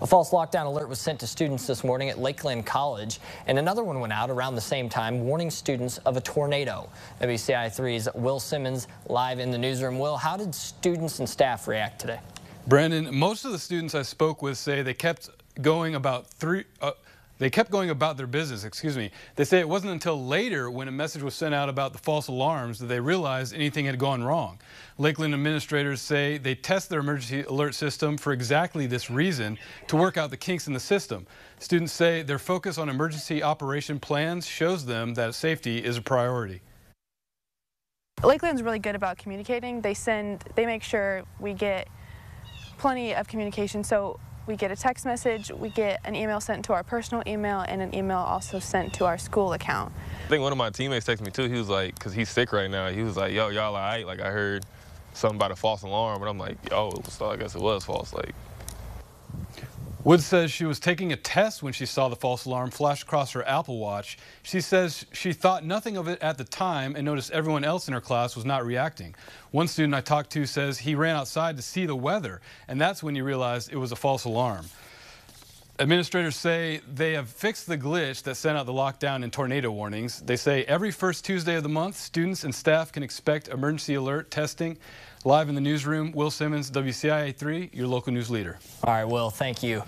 A false lockdown alert was sent to students this morning at Lakeland College, and another one went out around the same time, warning students of a tornado. WCIA3's Will Simmons live in the newsroom. Will, how did students and staff react today? Brandon, most of the students I spoke with say they kept going about their business, They say it wasn't until later when a message was sent out about the false alarms that they realized anything had gone wrong. Lakeland administrators say they test their emergency alert system for exactly this reason, to work out the kinks in the system. Students say their focus on emergency operation plans shows them that safety is a priority. Lakeland's really good about communicating. They make sure we get plenty of communication. So we get a text message, we get an email sent to our personal email, and an email also sent to our school account. I think one of my teammates texted me too. He was like, because he's sick right now, he was like, yo, y'all all right? Like, I heard something about a false alarm, and I'm like, yo, so I guess it was false. Like, Wood says she was taking a test when she saw the false alarm flash across her Apple Watch. She says she thought nothing of it at the time and noticed everyone else in her class was not reacting. One student I talked to says he ran outside to see the weather, and that's when he realized it was a false alarm. Administrators say they have fixed the glitch that sent out the lockdown and tornado warnings. They say every first Tuesday of the month, students and staff can expect emergency alert testing. Live in the newsroom, Will Simmons, WCIA3, your local news leader. All right, Will, thank you.